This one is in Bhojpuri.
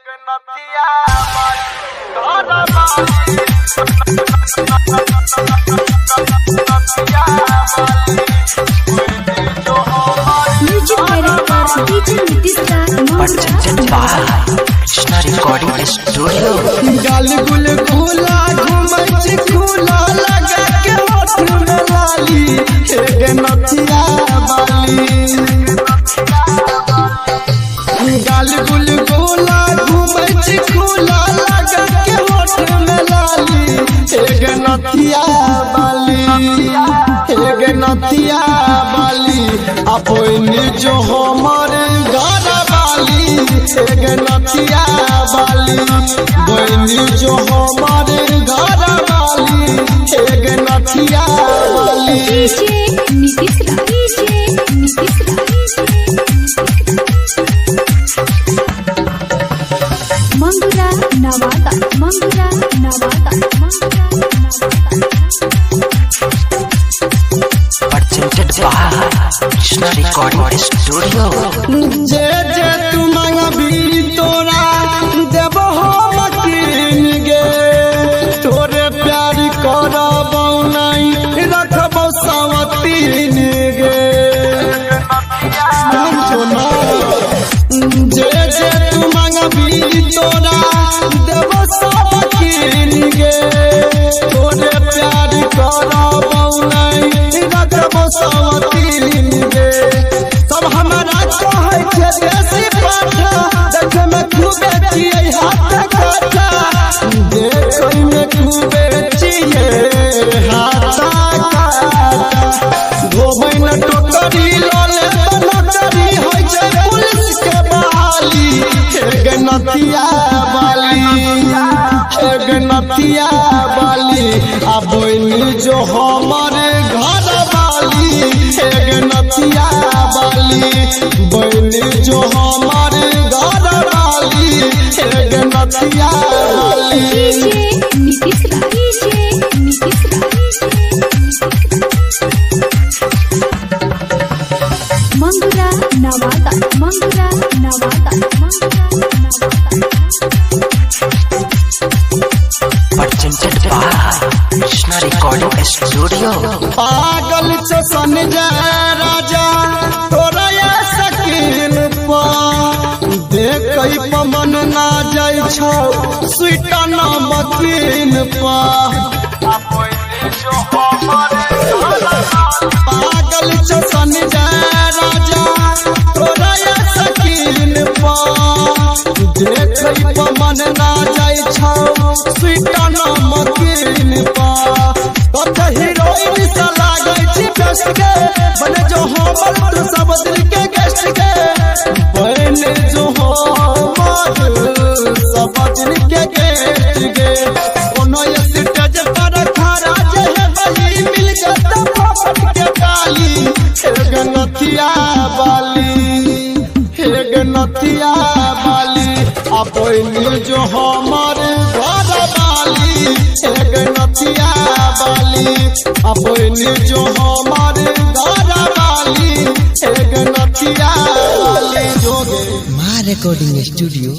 Music director DJ Nitish Krishna recording studio. गाल गुल खुला घुमच खुला लगा के होठ में लाली हे नथिया बाली। गाल गुल खुला घुमच खुला लगा के होठ में लाली हे नथिया बाली हे नथिया बाली। अपने जो हमर घर बाली हे नथिया बाली। बहनी जो हमारे घर वाली एक नथिया वाली। DJ Nitish Mangura Nawada Krishna recording studio. जे जे तू मांगबी तोरा देबो हम कीन गे। तोरे प्यार करबौ नहीं रखबौ सवतीन गे। जे जे तू मांगबी तोरा देबो सब कीन गे। तोरे प्यार करबौ नहीं रखबौ सवतीन गे। सब हमारा कहै छै देसी पाठा देखे में खूबे छियै हाथ काटा। देखै में खूबे छियै हाथ काटा। धोबै न टोकरी लले त नौकरी होइ छै पुलिस के बहाली हे नथिया बाली हे नथिया बाली। आ बहनी जो हमर घर वाली हे नथिया बाली। बहनी जो हमर घर वाली हे नथिया बाली। DJ Nitish Mangura Nawada Krishna recording studio. पागल चसन जय राजा तोरा या सकीन पा। देखै पमन ना जाइ छौ स्वीटा नमकीन पा। पागल चसन जय राजा तोरा या सकीन पा। देखै पमन ना जाइ छौ स्वीटा नमकीन पा। तोरा हीरोइन सा लागै छी बेस्ट के बने जो हमर तू सब दिल के गेस्ट के। बने जो हमर सब दिल के गेस्ट के। कोनो स्टेज पर खड़ा जे है भाई मिल जत पकड़ के डाली हे नथिया बाली हे नथिया बाली। आ बहनी जो हमर घर वाली हे नथिया बाली। आ बहनी जो हमर घर वाली हे नथिया बाली। जोगे माँ रिकॉर्डिंग स्टूडियो।